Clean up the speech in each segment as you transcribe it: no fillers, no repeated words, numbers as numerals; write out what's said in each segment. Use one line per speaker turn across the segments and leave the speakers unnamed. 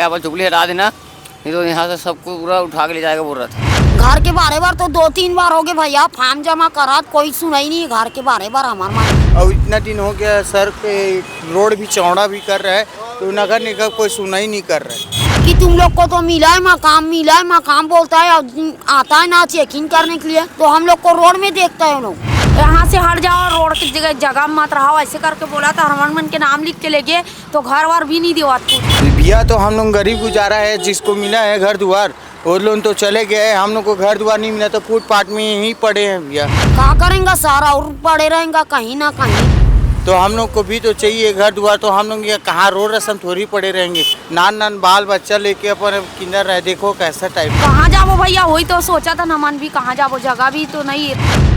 यहाँ पर झुगली हटा देना, नहीं तो यहाँ से सबको पूरा उठा के ले जाएगा बोल रहा था।
घर के बारे बार तो 2-3 बार हो गए भैया, फार्म जमा करा कोई सुनाई नहीं। घर के बारे बार हमारे मान
और इतना दिन हो गया सर पे रोड भी चौड़ा भी कर रहा है तो नगर निगम कोई सुनाई नहीं कर रहा है
कि तुम लोग को तो मिला है मकाम बोलता है और आता है ना चेकिंग करने के लिए, तो हम लोग को रोड में देखता है लोग।
यहाँ से हट जाओ, रोड की जगह मत रहो, ऐसे करके बोला था। हनुमान के नाम लिख के ले गए तो घर वार भी नहीं दिवा।
भैया तो हम लोग गरीब गुजारा है, जिसको मिला है घर द्वार वो लोग तो चले गए, हम लोग को घर द्वार नहीं मिला तो फुटपाथ में यहीं पड़े हैं भैया।
क्या करेंगे सारा और पड़े रहेंगे कहीं ना कहीं।
तो हम लोग को भी तो चाहिए घर द्वार, तो हम लोग कहाँ रोड रस्म थोड़ी पड़े रहेंगे। नान बाल बच्चा लेके अपन किंदर रहे, देखो कैसा टाइप।
कहाँ जाओ भैया, वही तो सोचा था नमन भी, कहाँ जाओ, जगह भी तो नहीं है।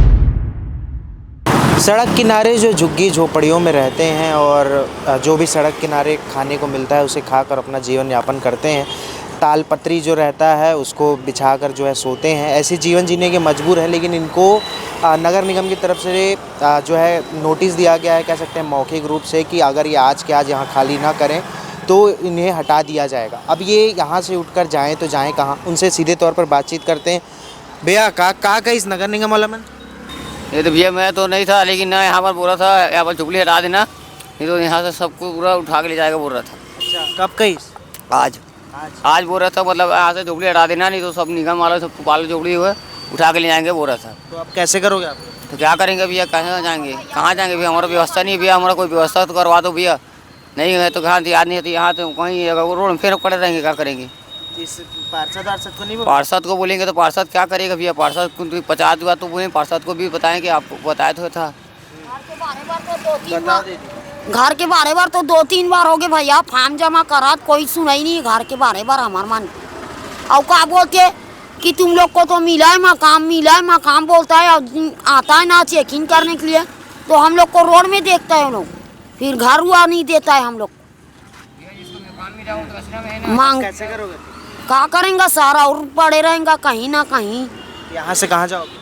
सड़क किनारे जो झुग्गी झोपड़ियों में रहते हैं और जो भी सड़क किनारे खाने को मिलता है उसे खाकर अपना जीवन यापन करते हैं, तालपत्री जो रहता है उसको बिछाकर जो है सोते हैं, ऐसे जीवन जीने के मजबूर हैं। लेकिन इनको नगर निगम की तरफ से जो है नोटिस दिया गया है, कह सकते हैं मौखिक रूप से, कि अगर ये आज के आज यहाँ खाली ना करें तो इन्हें हटा दिया जाएगा। अब ये यहाँ से उठकर जाएँ तो जाएँ कहाँ, उनसे सीधे तौर पर बातचीत करते हैं। भैया कहाँ का इस नगर निगम वाला में?
ये तो भैया मैं तो नहीं था, लेकिन ना यहाँ पर बोला था यहाँ पर झुगली हटा देना, नहीं तो यहाँ से सबको पूरा उठा के ले जाएगा बोल रहा था।
अच्छा, कब कही?
आज बोल रहा था, मतलब यहाँ से झुगली हटा देना, नहीं तो सब निगम वाले सब पाल झुगली हुए उठा के ले जाएंगे बोल रहा था।
तो अब कैसे करोगे आप?
तो क्या करेंगे भैया, कहाँ जाएंगे भैया, हमारा व्यवस्था नहीं है भैया, हमारा कोई व्यवस्था तो करवा दो भैया। नहीं है तो कहाँ याद नहीं है, तो यहाँ तो कहीं रोड में फिर पड़े रहेंगे, क्या करेंगे।
इस पार्षद को नहीं
पार्षद को बोलेंगे तो पार्षद क्या करेगा भैया, पार्षद को 50 बात तो बोले, पार्षद को भी बताएं कि आपको बताया तो था।
घर के बारे बार तो 2-3 बार हो गए भैया, फार्म जमा करा कोई सुनाई नहीं। घर के बारे बार हमारे मान और क्या बोलते कि तुम लोग को तो मिला है मकाम बोलता है और आता है ना चेकिंग करने के लिए, तो हम लोग को रोड में देखता है लोग, फिर घर हुआ नहीं देता है हम लोग। मांग
कैसे करोगे?
क्या करेंगे सारा और पड़े रहेंगे कहीं ना कहीं।
यहाँ से कहाँ जाओगे?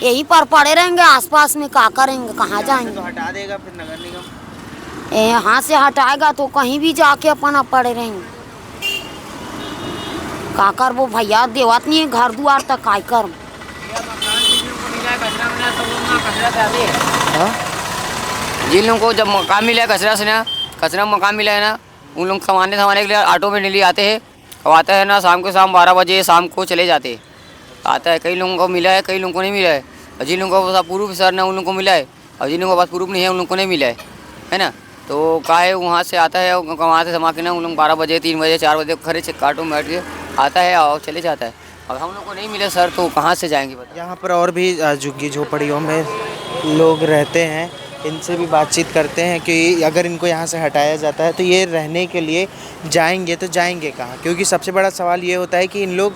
यही पर पड़े रहेंगे आसपास में, क्या करेंगे, कहाँ जाएंगे।
तो हटा देगा फिर नगर निगम?
यहाँ से हटाएगा तो कहीं भी जाके अपना पड़े रहेंगे। का कर वो भैया, देवत नहीं है घर द्वार तक, काय कर।
जिन लोगों को जब मकान मिला है कचरा मकान मिला है ना, उन लोग कमाने के लिए ऑटो में डेली आते हैं, कमाते हैं ना, शाम 12 बजे शाम को चले जाते हैं। आता है, कई लोगों को मिला है, कई लोगों को नहीं मिला है। और जिन लोगों को प्रूफ सर ने उन लोगों को मिला है, और जिन लोगों के पास प्रूफ नहीं है उन लोगों को नहीं मिला है ना। तो का है, वहाँ से आता है कमाते समा के ना, उन लोग 12 बजे 3 बजे 4 बजे खड़े काटो में बैठ के आता है और चले जाता है। अब हम लोग को नहीं मिले सर, तो कहाँ से जाएंगे बता।
यहाँ पर और भी झुग्गी झोपड़ियों में लोग रहते हैं, इनसे भी बातचीत करते हैं कि अगर इनको यहाँ से हटाया जाता है तो ये रहने के लिए जाएंगे तो जाएंगे कहाँ, क्योंकि सबसे बड़ा सवाल ये होता है कि इन लोग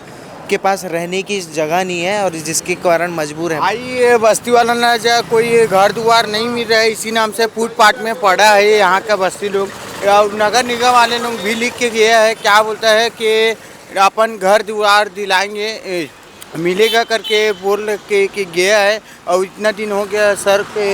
के पास रहने की जगह नहीं है और जिसके कारण मजबूर है।
भाई ये बस्ती वाला ना जा, कोई घर द्वार नहीं मिल रहा है, इसी नाम से फुटपाथ में पड़ा है यहाँ का बस्ती लोग। नगर निगम वाले लोग भी लिख के गया है, क्या बोलता है कि अपन घर द्वार दिलाएंगे, मिलेगा करके बोल के कि गया है। और इतना दिन हो गया सर पे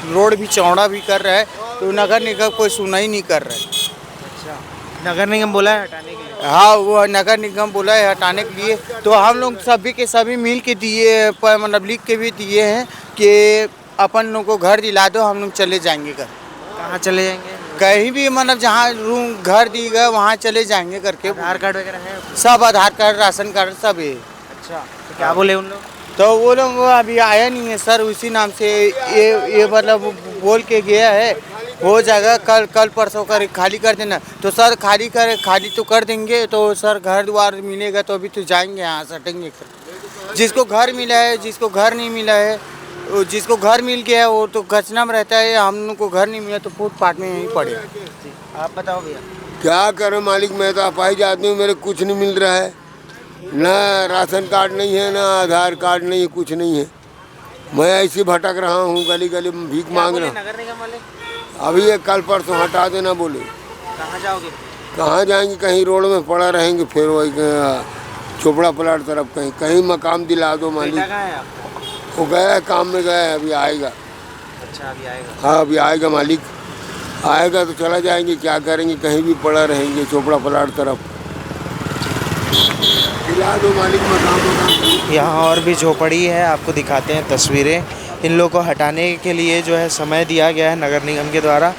रोड भी चौड़ा भी कर रहा है तो नगर निगम कोई सुनाई नहीं कर रहा है।
अच्छा, नगर निगम बोला है हटाने के लिए?
हाँ, वो नगर निगम बोला है हटाने के लिए, तो हम लोग सभी के सभी मिल के दिए, मतलब लिख के भी दिए हैं कि अपन लोग को घर दिला दो, हम लोग चले जाएंगे घर।
कहाँ चले जाएंगे?
कहीं भी, मतलब जहाँ रूम घर दी गए वहाँ चले जाएंगे करके।
आधार कार्ड वगैरह है?
सब आधार कार्ड राशन कार्ड सब है।
अच्छा, तो क्या बोले उन लोग?
तो वो लोग अभी आया नहीं है सर, उसी नाम से ये मतलब बोल के गया है हो जाएगा, कल परसों कर खाली कर देना। तो सर खाली तो कर देंगे, तो सर घर द्वार मिलेगा तो अभी तो जाएंगे, यहाँ से हटेंगे। जिसको घर मिला है, जिसको घर नहीं मिला है, जिसको घर मिल गया है वो तो गचना में रहता है, हम लोग को घर नहीं मिला तो फुटपाथ में यहीं पड़े।
आप बताओ भैया।
क्या करें मालिक, मैं तो अपाहिज आदमी हूँ, मेरे कुछ नहीं मिल रहा है, ना राशन कार्ड नहीं है, ना आधार कार्ड नहीं है, कुछ नहीं है। मैं ऐसे भटक रहा हूँ, गली गली में भीख मांग रहा हूँ।
नगर निगम वाले
अभी ये कल परसों हटा देना बोले।
कहाँ जाओगे?
कहाँ जाएंगे, कहीं रोड में पड़ा रहेंगे, फिर वही चोपड़ा प्लाट तरफ कहीं मकाम दिला दो मालिक।
बेटा कहाँ है आपका?
वो गया है, काम में गया है, अभी आएगा।
अच्छा, अभी आएगा?
हाँ, अभी आएगा मालिक, आएगा तो चला जाएंगे, क्या करेंगे, कहीं भी पड़ा रहेंगे चोपड़ा प्लाट तरफ। दिला दो मालिक मकान।
यहाँ और भी झोपड़ी है, आपको दिखाते हैं तस्वीरें। इन लोगों को हटाने के लिए जो है समय दिया गया है नगर निगम के द्वारा।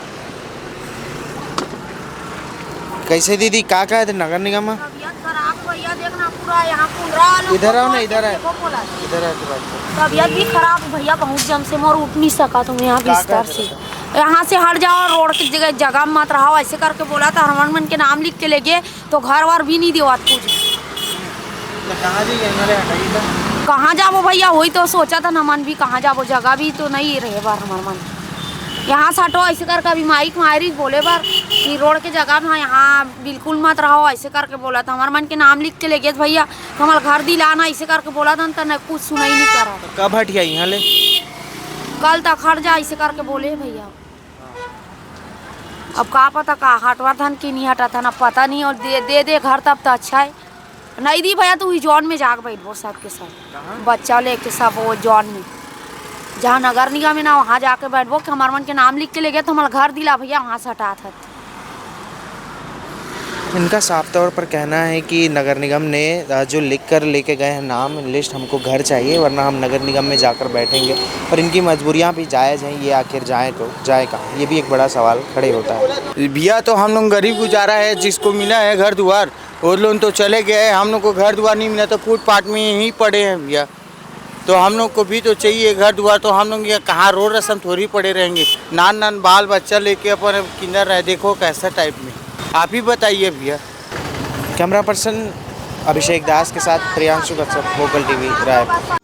कैसे दीदी का है नगर निगम में?
तबीयत खराब भैया, देखना पूरा यहाँ कुंडरा लोग
इधर आओ ना,
को
इधर है,
देखो बोला।
इधर है तो बात करो।
तबीयत भी खराब है भैया, बहुत जम से मोर उठ नहीं सका तुम यहाँ
का
बिस्तर
है
से। यहाँ से हट जाओ, रोड की जगह में मत रहो, ऐसे करके बोला था। हनुमान के नाम लिख के ले गए तो घर वर भी नहीं दिवा कुछ।
कहाँ जाइए हमारे हटाइए?
कहाँ जाबो भैया, वही तो सोचा था न मन भी, कहाँ जाबो, जगह भी तो नहीं रहे बार हमार मन। यहाँ से हटो ऐसे करके, अभी माइक मारी बोले बार कि रोड के जगह में यहाँ बिल्कुल मत रहो, ऐसे करके बोला था। हमारे मन के नाम लिख के ले गए भैया, हमारे घर दिलाना ऐसे करके बोला था, तो न कुछ सुनाई नहीं करा।
कब हटिया यहाँ ले?
कल तक हट जा ऐसे करके बोले भैया। अब का पता का हटवा था कि नहीं हटा था, ना पता नहीं। और दे घर तब तो अच्छा है। नहीं दी भैया, तो जॉन में जाके बैठ वो सबके साथ, बच्चा लेके सब वो जॉन में, जहाँ नगर निगम में ना, वहाँ जाके बैठबो कि हमारे मन के नाम लिख के ले गए तो हमारा घर दिला भैया, वहाँ से हटा था।
इनका साफ तौर पर कहना है कि नगर निगम ने जो लिख कर लेके गए हैं नाम लिस्ट, हमको घर चाहिए वरना हम नगर निगम में जाकर बैठेंगे। पर इनकी मजबूरियां भी जायज़ हैं, ये आखिर जाए तो जाए कहाँ, ये भी एक बड़ा सवाल खड़े होता है।
भैया तो हम लोग गरीब गुजारा है, जिसको मिला है घर द्वार वो लोग तो चले गए। हम लोग को घर द्वार नहीं मिला तो फुटपाथ में ही पड़े हैं भैया। तो हम लोग को भी तो चाहिए घर द्वार। तो हम लोग ये कहाँ रोड रस्म थोड़ी पड़े रहेंगे। नान बाल बच्चा लेके अपन किधर रहे, देखो कैसा टाइप में, आप ही बताइए भैया।
कैमरा पर्सन अभिषेक दास के साथ प्रियांशु कश्यप, वोकल टीवी, रायपुर।